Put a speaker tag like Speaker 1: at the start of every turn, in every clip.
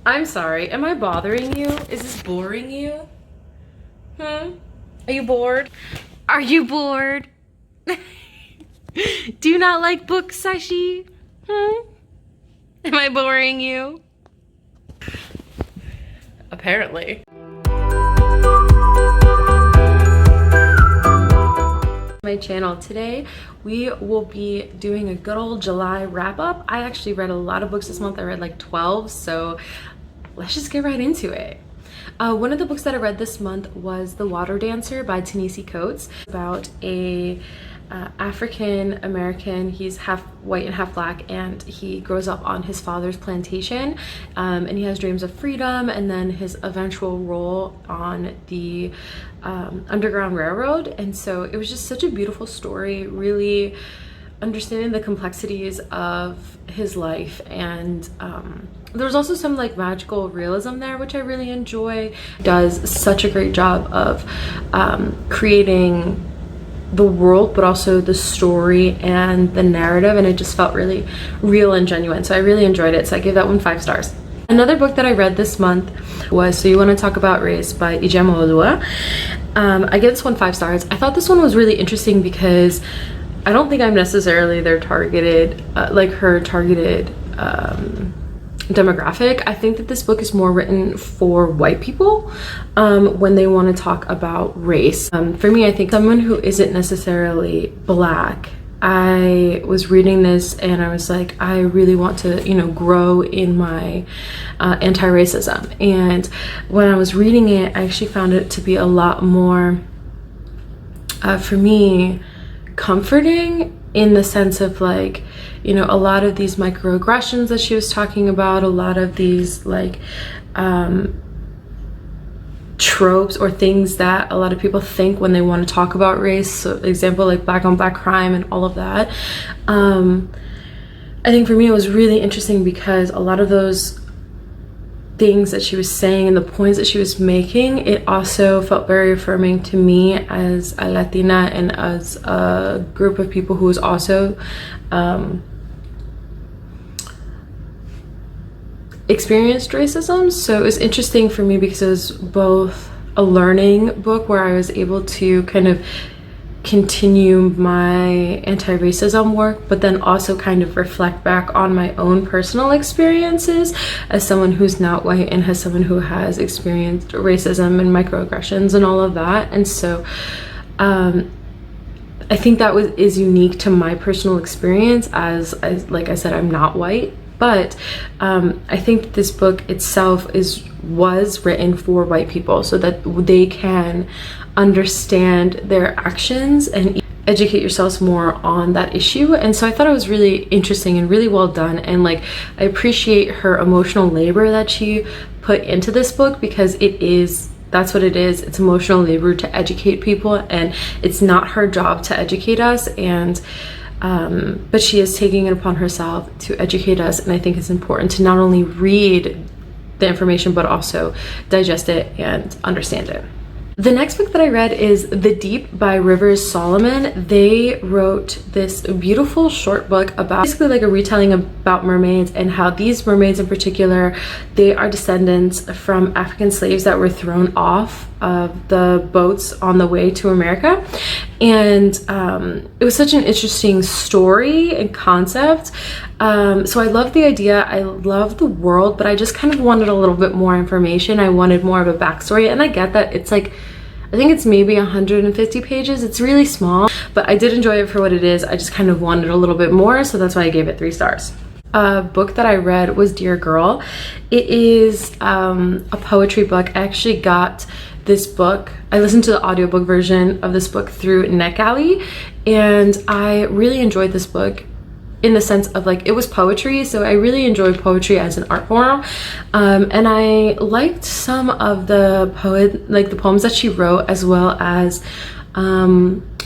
Speaker 1: I'm sorry, am I bothering you? Is this boring you? Are you bored? Are you bored? Do you not like books, Sashi? Am I boring you? Apparently. My channel today, we will be doing a good old July wrap-up. I actually read a lot of books this month. I read like 12, so let's just get right into it. One of the books that I read this month was The Water Dancer by Ta-Nehisi Coates, about a African American. He's half white and half black, and he grows up on his father's plantation, and he has dreams of freedom, and then his eventual role on the Underground Railroad. And so it was just such a beautiful story, really understanding the complexities of his life. And there was also some like magical realism there, which I really enjoy. Does such a great job of creating the world, but also the story and the narrative, and it just felt really real and genuine. So I really enjoyed it, so I gave that one 5 stars. Another book that I read this month was So You Want to Talk About Race by Ijeoma Oluwa. I gave this one 5 stars. I thought this one was really interesting because I don't think I'm necessarily their targeted, her targeted demographic. I think that this book is more written for white people when they want to talk about race. For me, I think someone who isn't necessarily black, I was reading this and I was like, I really want to, grow in my anti-racism. And when I was reading it, I actually found it to be a lot more, for me, comforting, in the sense of like, a lot of these microaggressions that she was talking about, a lot of these like tropes or things that a lot of people think when they want to talk about race. So example, like black on black crime and all of that. I think for me it was really interesting because a lot of those things that she was saying and the points that she was making, it also felt very affirming to me as a Latina and as a group of people who was also experienced racism. So it was interesting for me because it was both a learning book where I was able to kind of continue my anti-racism work, but then also kind of reflect back on my own personal experiences as someone who's not white and as someone who has experienced racism and microaggressions and all of that. And so I think that is unique to my personal experience as like I said, I'm not white. But I think this book itself was written for white people so that they can understand their actions and educate yourselves more on that issue. And so I thought it was really interesting and really well done. And like, I appreciate her emotional labor that she put into this book, because that's what it is. It's emotional labor to educate people, and it's not her job to educate us. And but she is taking it upon herself to educate us, and I think it's important to not only read the information but also digest it and understand it. The next book that I read is The Deep by Rivers Solomon. They wrote this beautiful short book about basically like a retelling about mermaids, and how these mermaids in particular, they are descendants from African slaves that were thrown off of the boats on the way to America. And it was such an interesting story and concept. So I love the idea, I love the world, but I just kind of wanted a little bit more information. I wanted more of a backstory, and I get that it's like, I think it's maybe 150 pages. It's really small, but I did enjoy it for what it is. I just kind of wanted a little bit more, so that's why I gave it 3 stars. A book that I read was Dear Girl. It is a poetry book. I actually got this book, I listened to the audiobook version of this book through NetGalley, and I really enjoyed this book in the sense of like, it was poetry, so I really enjoyed poetry as an art form, and I liked some of the poems that she wrote, as well as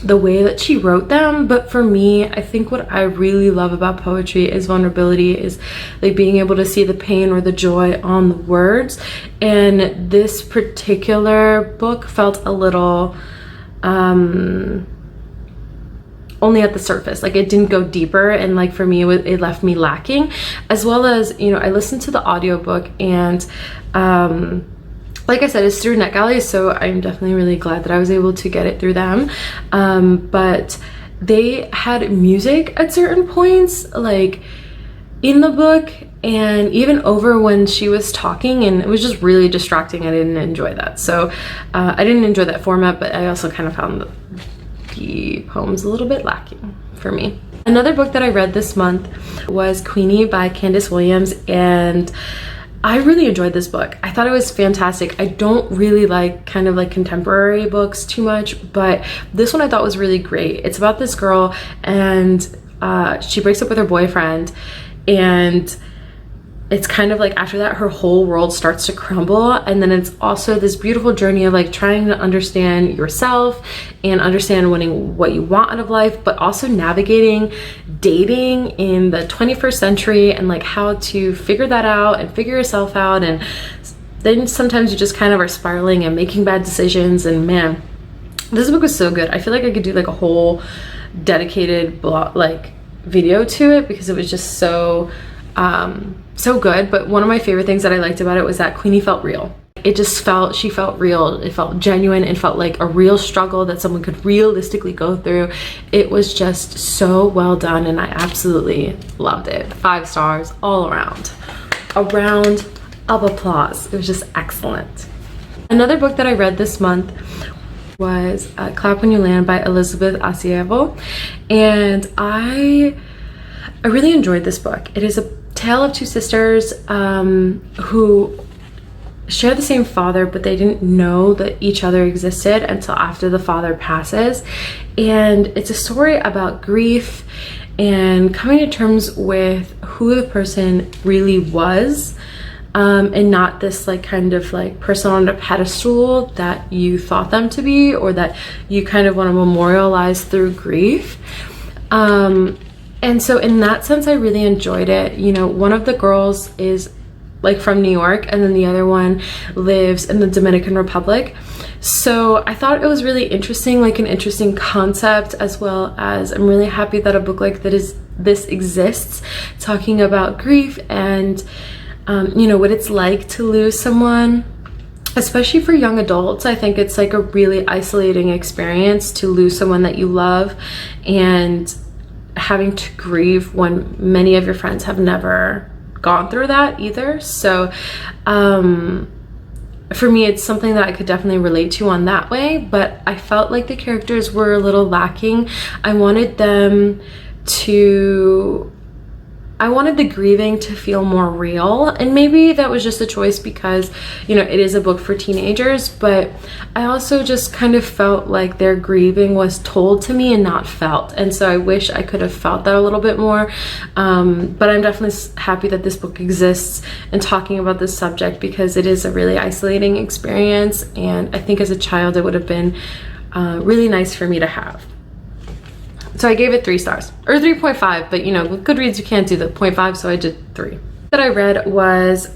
Speaker 1: the way that she wrote them. But for me, I think what I really love about poetry is vulnerability, is like being able to see the pain or the joy on the words. And this particular book felt a little only at the surface. Like it didn't go deeper, and like for me it left me lacking. As well as, you know, I listened to the audiobook, and like I said, it's through NetGalley, so I'm definitely really glad that I was able to get it through them. But they had music at certain points, like in the book, and even over when she was talking, and it was just really distracting. I didn't enjoy that. So I didn't enjoy that format, but I also kind of found the poems a little bit lacking for me. Another book that I read this month was Queenie by Candace Williams, and I really enjoyed this book. I thought it was fantastic. I don't really like kind of like contemporary books too much, but this one I thought was really great. It's about this girl, and she breaks up with her boyfriend, and it's kind of like after that her whole world starts to crumble. And then it's also this beautiful journey of like trying to understand yourself and understand what you want out of life, but also navigating dating in the 21st century, and like how to figure that out and figure yourself out. And then sometimes you just kind of are spiraling and making bad decisions. And man, this book was so good. I feel like I could do like a whole dedicated blog like video to it, because it was just so good. But one of my favorite things that I liked about it was that Queenie felt real. She felt real. It felt genuine. It felt like a real struggle that someone could realistically go through. It was just so well done, and I absolutely loved it. 5 stars all around. A round of applause. It was just excellent. Another book that I read this month was Clap When You Land by Elizabeth Asievo, and I really enjoyed this book. It is a tale of 2 sisters who share the same father, but they didn't know that each other existed until after the father passes. And it's a story about grief and coming to terms with who the person really was, and not this like kind of like person on a pedestal that you thought them to be, or that you kind of want to memorialize through grief. And so in that sense, I really enjoyed it. You know, one of the girls is like from New York, and then the other one lives in the Dominican Republic. So I thought it was really interesting, like an interesting concept, as well as I'm really happy that a book like this exists, talking about grief and you know, what it's like to lose someone, especially for young adults. I think it's like a really isolating experience to lose someone that you love, and having to grieve when many of your friends have never gone through that either. So for me, it's something that I could definitely relate to on that way, but I felt like the characters were a little lacking. I wanted the grieving to feel more real, and maybe that was just a choice because, you know, it is a book for teenagers, but I also just kind of felt like their grieving was told to me and not felt, and so I wish I could have felt that a little bit more. But I'm definitely happy that this book exists and talking about this subject, because it is a really isolating experience, and I think as a child it would have been really nice for me to have. So I gave it 3 stars, or 3.5, but you know, with Goodreads you can't do the 0.5, so I did 3. That I read was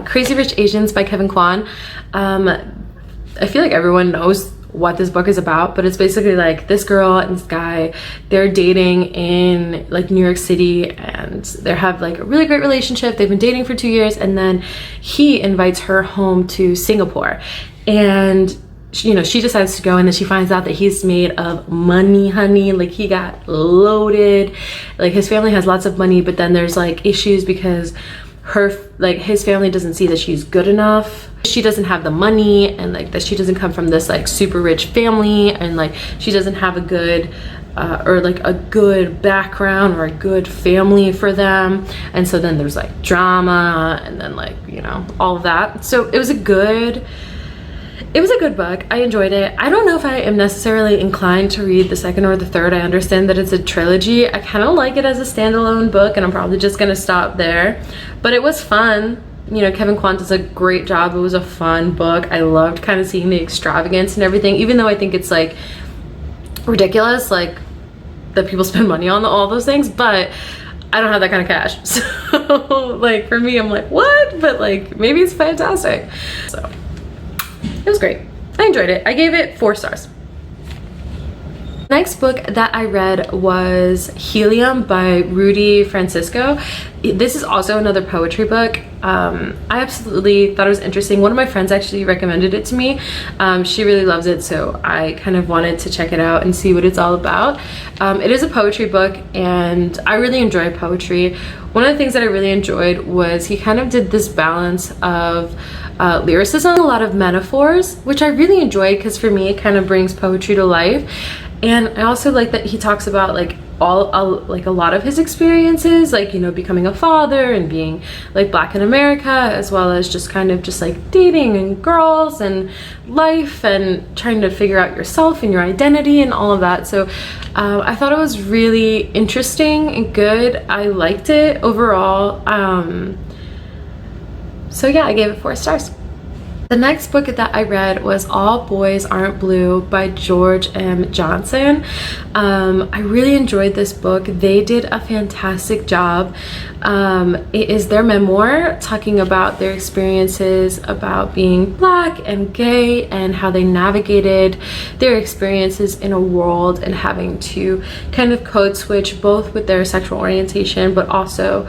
Speaker 1: Crazy Rich Asians by Kevin Kwan. I feel like everyone knows what this book is about, but it's basically like this girl and this guy, they're dating in like New York City, and they have like a really great relationship. They've been dating for 2 years, and then he invites her home to Singapore, and you know, she decides to go, and then she finds out that he's made of money, honey. Like he got loaded, like his family has lots of money, but then there's like issues because his family doesn't see that she's good enough. She doesn't have the money, and like that she doesn't come from this like super rich family, and like she doesn't have a good or like a good background or a good family for them. And so then there's like drama, and then like, you know, all of that. So it was a good book. I enjoyed it. I don't know if I am necessarily inclined to read the second or the third. I understand that it's a trilogy. I kind of like it as a standalone book, and I'm probably just gonna stop there. But it was fun. You know, Kevin Kwan does a great job. It was a fun book. I loved kind of seeing the extravagance and everything, even though I think it's like ridiculous, like that people spend money on all those things, but I don't have that kind of cash. So like for me, I'm like, what? But like maybe it's fantastic. So it was great. I enjoyed it. I gave it 4 stars. Next book that I read was Helium by Rudy Francisco. This is also another poetry book. I absolutely thought it was interesting. One of my friends actually recommended it to me. She really loves it, so I kind of wanted to check it out and see what it's all about. It is a poetry book, and I really enjoy poetry. One of the things that I really enjoyed was he kind of did this balance of lyricism, a lot of metaphors, which I really enjoyed because for me it kind of brings poetry to life. And I also like that he talks about like a lot of his experiences, like, you know, becoming a father and being like Black in America, as well as just kind of just like dating and girls and life and trying to figure out yourself and your identity and all of that. So I thought it was really interesting and good. I liked it overall. So yeah, I gave it 4 stars. The next book that I read was All Boys Aren't Blue by George M. Johnson. I really enjoyed this book. They did a fantastic job. It is their memoir talking about their experiences about being Black and gay and how they navigated their experiences in a world and having to kind of code switch both with their sexual orientation but also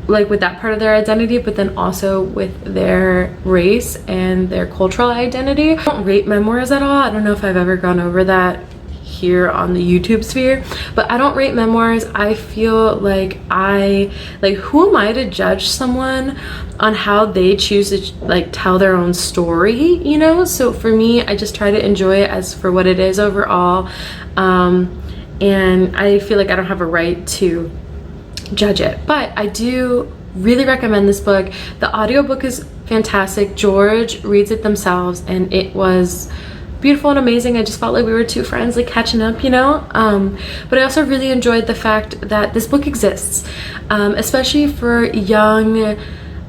Speaker 1: like with that part of their identity, but then also with their race and their cultural identity. I don't rate memoirs at all. I don't know if I've ever gone over that here on the YouTube sphere, but I don't rate memoirs. I feel like who am I to judge someone on how they choose to like tell their own story, you know? So for me, I just try to enjoy it as for what it is overall. And I feel like I don't have a right to judge it, but I do really recommend this book. The audiobook is fantastic. George reads it themselves and it was beautiful and amazing. I just felt like we were 2 friends like catching up, you know. But I also really enjoyed the fact that this book exists, especially for young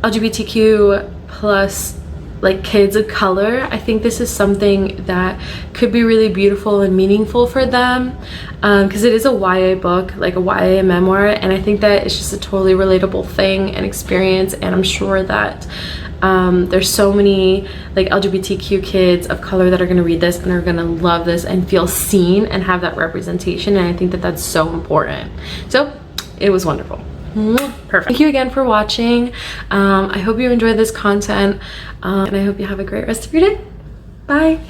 Speaker 1: LGBTQ plus like kids of color. I think this is something that could be really beautiful and meaningful for them, because it is a YA book, like a YA memoir, and I think that it's just a totally relatable thing and experience. And I'm sure that there's so many like LGBTQ kids of color that are going to read this and are going to love this and feel seen and have that representation, and I think that that's so important. So it was wonderful. Perfect. Thank you again for watching. I hope you enjoyed this content, and I hope you have a great rest of your day. Bye.